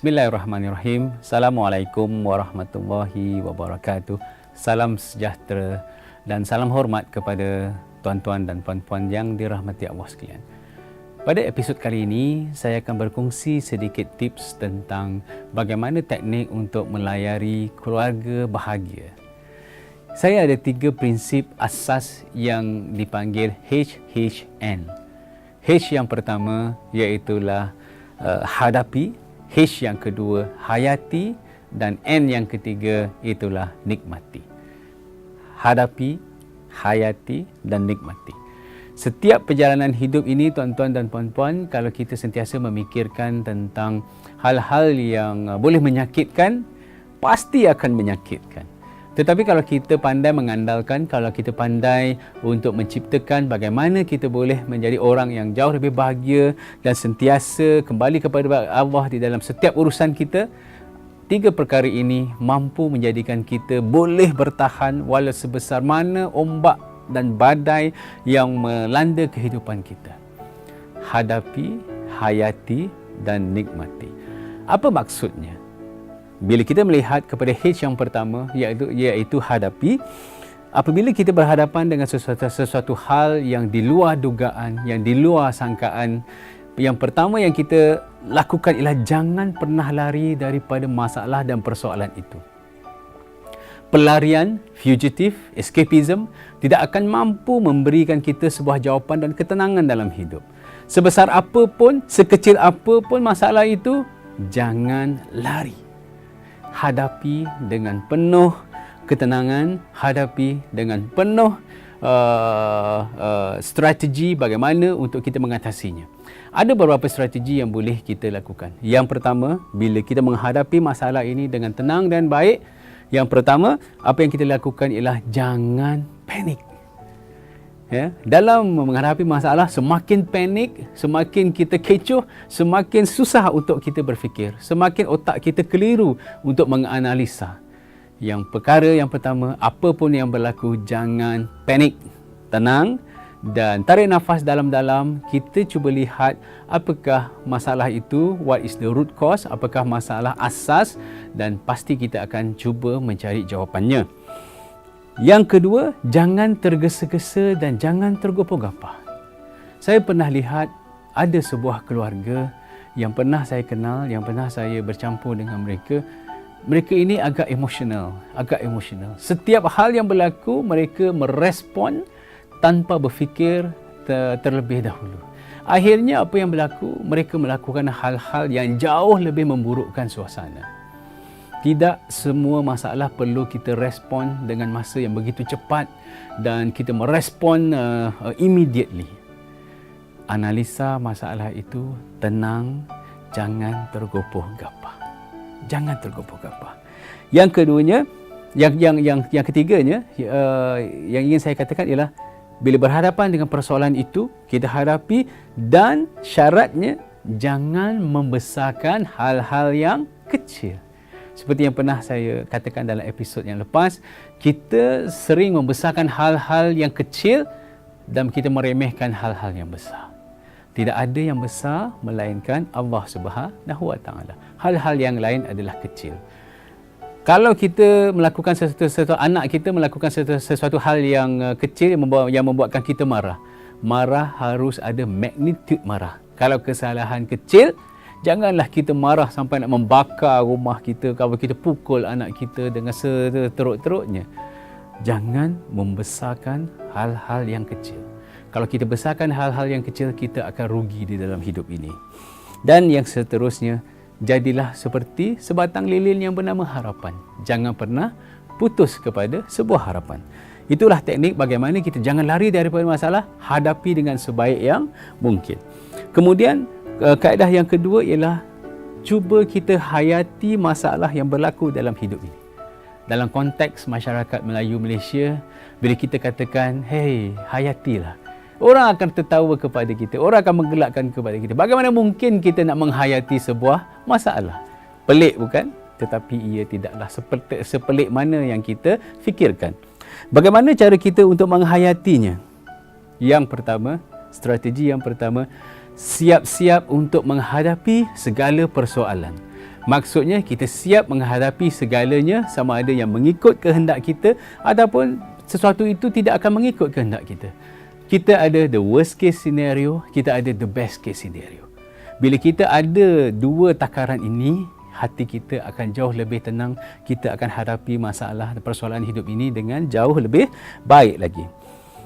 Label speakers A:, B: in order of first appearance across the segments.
A: Bismillahirrahmanirrahim. Assalamualaikum warahmatullahi wabarakatuh. Salam sejahtera dan salam hormat kepada tuan-tuan dan puan-puan yang dirahmati Allah sekalian. Pada episod kali ini, saya akan berkongsi sedikit tips tentang bagaimana teknik untuk melayari keluarga bahagia. Saya ada 3 prinsip asas yang dipanggil HHN. H yang pertama iaitulah hadapi, H yang kedua hayati, dan N yang ketiga itulah nikmati. Hadapi, hayati dan nikmati. Setiap perjalanan hidup ini, tuan-tuan dan puan-puan, kalau kita sentiasa memikirkan tentang hal-hal yang boleh menyakitkan, pasti akan menyakitkan. Tetapi kalau kita pandai mengandalkan, kalau kita pandai untuk menciptakan bagaimana kita boleh menjadi orang yang jauh lebih bahagia dan sentiasa kembali kepada Allah di dalam setiap urusan kita, 3 perkara ini mampu menjadikan kita boleh bertahan walau sebesar mana ombak dan badai yang melanda kehidupan kita. Hadapi, hayati dan nikmati. Apa maksudnya? Bila kita melihat kepada H yang pertama, iaitu hadapi, apabila kita berhadapan dengan sesuatu hal yang di luar dugaan, yang di luar sangkaan, yang pertama yang kita lakukan ialah jangan pernah lari daripada masalah dan persoalan itu. Pelarian, fugitive, escapism tidak akan mampu memberikan kita sebuah jawapan dan ketenangan dalam hidup. Sebesar apapun, sekecil apapun masalah itu, jangan lari. Hadapi dengan penuh ketenangan, hadapi dengan penuh strategi bagaimana untuk kita mengatasinya. Ada beberapa strategi yang boleh kita lakukan. Yang pertama, bila kita menghadapi masalah ini dengan tenang dan baik, yang pertama, apa yang kita lakukan ialah jangan panik. Ya, dalam menghadapi masalah, semakin panik, semakin kita kecoh, semakin susah untuk kita berfikir, semakin otak kita keliru untuk menganalisa. Yang perkara yang pertama, apa pun yang berlaku, jangan panik. Tenang dan tarik nafas dalam-dalam. Kita cuba lihat apakah masalah itu, what is the root cause, apakah masalah asas, dan pasti kita akan cuba mencari jawapannya. Yang kedua, jangan tergesa-gesa dan jangan tergopoh-gapoh. Saya pernah lihat ada sebuah keluarga yang pernah saya kenal, yang pernah saya bercampur dengan mereka. Mereka ini agak emosional. Setiap hal yang berlaku, mereka merespon tanpa berfikir terlebih dahulu. Akhirnya apa yang berlaku? Mereka melakukan hal-hal yang jauh lebih memburukkan suasana. Tidak semua masalah perlu kita respon dengan masa yang begitu cepat dan kita merespon immediately. Analisa masalah itu tenang, jangan tergopoh-gapoh. Jangan tergopoh-gapoh. Yang keduanya, yang ketiganya, yang ingin saya katakan ialah bila berhadapan dengan persoalan itu, kita hadapi dan syaratnya jangan membesarkan hal-hal yang kecil. Seperti yang pernah saya katakan dalam episod yang lepas, kita sering membesarkan hal-hal yang kecil dan kita meremehkan hal-hal yang besar. Tidak ada yang besar melainkan Allah Subhanahu Wa Taala. Hal-hal yang lain adalah kecil. Kalau kita melakukan sesuatu, anak kita melakukan sesuatu hal yang kecil yang membuatkan kita marah. Marah harus ada magnitude marah. Kalau kesalahan kecil, janganlah kita marah sampai nak membakar rumah kita, kalau kita pukul anak kita dengan seteruk-teruknya. Jangan membesarkan hal-hal yang kecil. Kalau kita besarkan hal-hal yang kecil, kita akan rugi di dalam hidup ini. Dan yang seterusnya, jadilah seperti sebatang lilin yang bernama harapan. Jangan pernah putus kepada sebuah harapan. Itulah teknik bagaimana kita jangan lari daripada masalah, hadapi dengan sebaik yang mungkin. Kemudian, kaedah yang kedua ialah cuba kita hayati masalah yang berlaku dalam hidup ini. Dalam konteks masyarakat Melayu Malaysia, bila kita katakan, hey, hayatilah, orang akan tertawa kepada kita, orang akan menggelakkan kepada kita. Bagaimana mungkin kita nak menghayati sebuah masalah? Pelik bukan? Tetapi ia tidaklah sepelik mana yang kita fikirkan. Bagaimana cara kita untuk menghayatinya? Yang pertama, strategi yang pertama, siap-siap untuk menghadapi segala persoalan. Maksudnya kita siap menghadapi segalanya, sama ada yang mengikut kehendak kita ataupun sesuatu itu tidak akan mengikut kehendak kita. Kita ada the worst case scenario, kita ada the best case scenario. Bila kita ada dua takaran ini, hati kita akan jauh lebih tenang. Kita akan hadapi masalah dan persoalan hidup ini dengan jauh lebih baik lagi.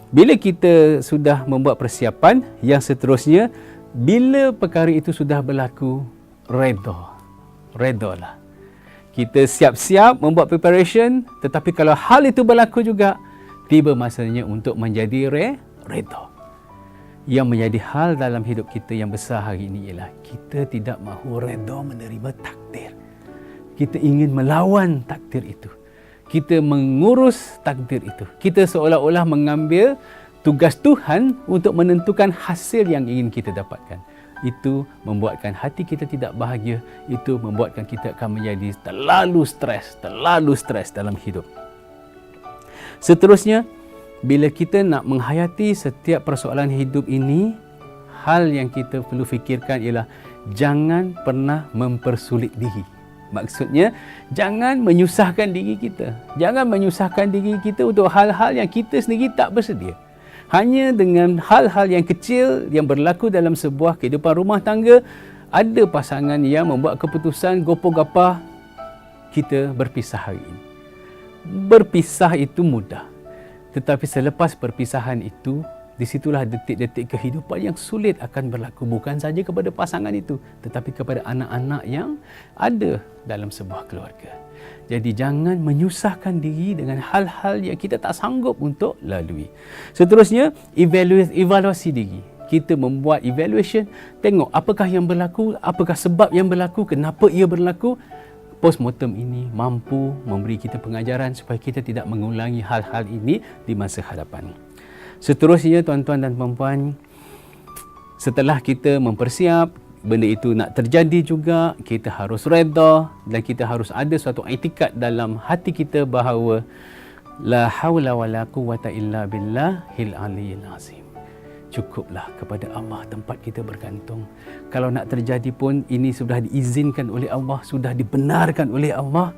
A: Bila kita sudah membuat persiapan, yang seterusnya, bila perkara itu sudah berlaku, redalah. Kita siap-siap membuat preparation, tetapi kalau hal itu berlaku juga, tiba masanya untuk menjadi reda. Yang menjadi hal dalam hidup kita yang besar hari ini ialah kita tidak mahu reda menerima takdir. Kita ingin melawan takdir itu. Kita mengurus takdir itu. Kita seolah-olah mengambil tugas Tuhan untuk menentukan hasil yang ingin kita dapatkan. Itu membuatkan hati kita tidak bahagia. Itu membuatkan kita akan menjadi terlalu stres dalam hidup. Seterusnya, bila kita nak menghayati setiap persoalan hidup ini, hal yang kita perlu fikirkan ialah jangan pernah mempersulit diri. Maksudnya, jangan menyusahkan diri kita. Jangan menyusahkan diri kita untuk hal-hal yang kita sendiri tak bersedia. Hanya dengan hal-hal yang kecil yang berlaku dalam sebuah kehidupan rumah tangga, ada pasangan yang membuat keputusan gopoh-gapah, kita berpisah hari ini. Berpisah itu mudah. Tetapi selepas perpisahan itu, di situlah detik-detik kehidupan yang sulit akan berlaku. Bukan saja kepada pasangan itu, tetapi kepada anak-anak yang ada dalam sebuah keluarga. Jadi jangan menyusahkan diri dengan hal-hal yang kita tak sanggup untuk lalui. Seterusnya, evaluasi diri. Kita membuat evaluation, tengok apakah yang berlaku, apakah sebab yang berlaku, kenapa ia berlaku. Postmortem ini mampu memberi kita pengajaran supaya kita tidak mengulangi hal-hal ini di masa hadapan. Seterusnya, tuan-tuan dan puan-puan, setelah kita mempersiap, benda itu nak terjadi juga, kita harus reda dan kita harus ada suatu i'tikad dalam hati kita bahawa la haula wala quwwata illa billahil aliyyil azim. Cukuplah kepada Allah tempat kita bergantung. Kalau nak terjadi pun, ini sudah diizinkan oleh Allah, sudah dibenarkan oleh Allah.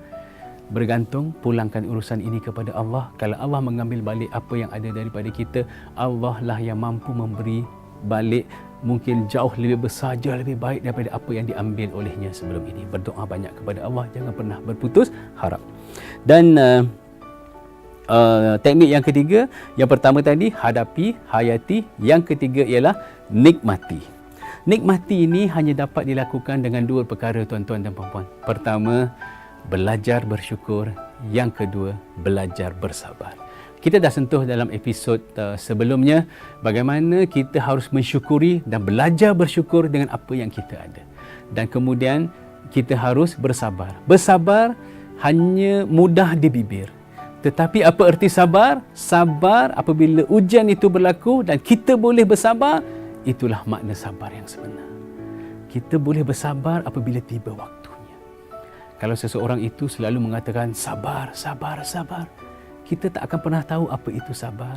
A: Bergantung, pulangkan urusan ini kepada Allah. Kalau Allah mengambil balik apa yang ada daripada kita, Allah lah yang mampu memberi balik mungkin jauh lebih besar, jauh lebih baik daripada apa yang diambil olehnya sebelum ini. Berdoa banyak kepada Allah, jangan pernah berputus harap. Dan teknik yang ketiga, yang pertama tadi hadapi, hayati, yang ketiga ialah nikmati. Nikmati ini hanya dapat dilakukan dengan dua perkara, tuan-tuan dan puan-puan. Pertama, belajar bersyukur. Yang kedua, belajar bersabar. Kita dah sentuh dalam episod sebelumnya bagaimana kita harus mensyukuri dan belajar bersyukur dengan apa yang kita ada. Dan kemudian kita harus bersabar. Bersabar hanya mudah di bibir. Tetapi apa erti sabar? Sabar apabila ujian itu berlaku dan kita boleh bersabar, itulah makna sabar yang sebenar. Kita boleh bersabar apabila tiba waktunya. Kalau seseorang itu selalu mengatakan sabar, sabar, sabar, kita tak akan pernah tahu apa itu sabar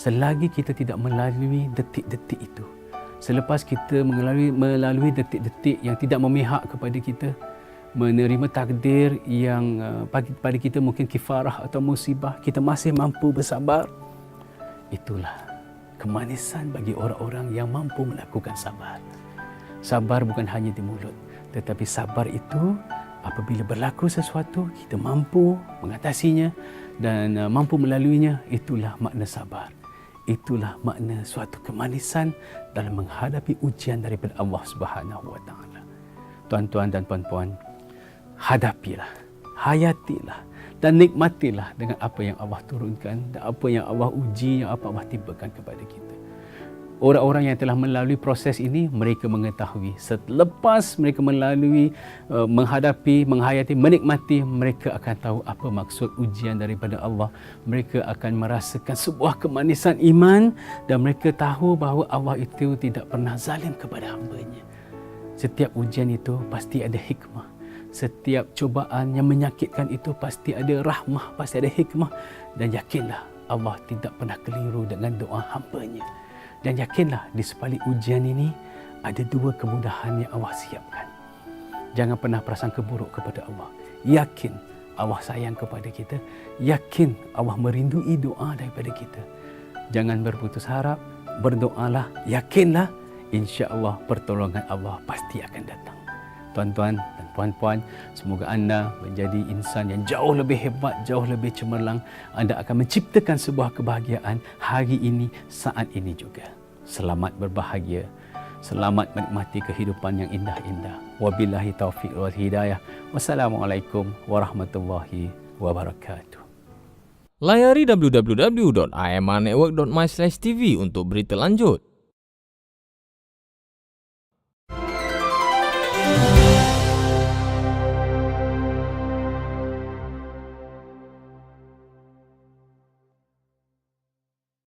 A: selagi kita tidak melalui detik-detik itu. Selepas kita melalui detik-detik yang tidak memihak kepada kita, menerima takdir yang pada kita mungkin kifarah atau musibah, kita masih mampu bersabar. Itulah kemanisan bagi orang-orang yang mampu melakukan sabar. Sabar bukan hanya di mulut, tetapi sabar itu apabila berlaku sesuatu, kita mampu mengatasinya dan mampu melaluinya. Itulah makna sabar. Itulah makna suatu kemanisan dalam menghadapi ujian daripada Allah Subhanahu Wa Taala. Tuan-tuan dan puan-puan, hadapilah, hayatilah dan nikmatilah dengan apa yang Allah turunkan dan apa yang Allah uji, yang apa Allah tibakan kepada kita. Orang-orang yang telah melalui proses ini, mereka mengetahui selepas mereka melalui, menghadapi, menghayati, menikmati, mereka akan tahu apa maksud ujian daripada Allah. Mereka akan merasakan sebuah kemanisan iman dan mereka tahu bahawa Allah itu tidak pernah zalim kepada hamba-Nya. Setiap ujian itu pasti ada hikmah. Setiap cubaan yang menyakitkan itu pasti ada rahmah, pasti ada hikmah. Dan yakinlah Allah tidak pernah keliru dengan doa hamba-Nya. Dan yakinlah di sebalik ujian ini ada dua kemudahan yang Allah siapkan. Jangan pernah prasangka buruk kepada Allah. Yakin Allah sayang kepada kita. Yakin Allah merindui doa daripada kita. Jangan berputus harap. Berdoalah. Yakinlah. InsyaAllah pertolongan Allah pasti akan datang. Tuan-tuan dan puan-puan, semoga anda menjadi insan yang jauh lebih hebat, jauh lebih cemerlang. Anda akan menciptakan sebuah kebahagiaan hari ini, saat ini juga. Selamat berbahagia. Selamat menikmati kehidupan yang indah-indah. Wabillahi taufiq wal hidayah. Wassalamualaikum warahmatullahi wabarakatuh.
B: Layari www.amrnetwork.my/tv untuk berita lanjut.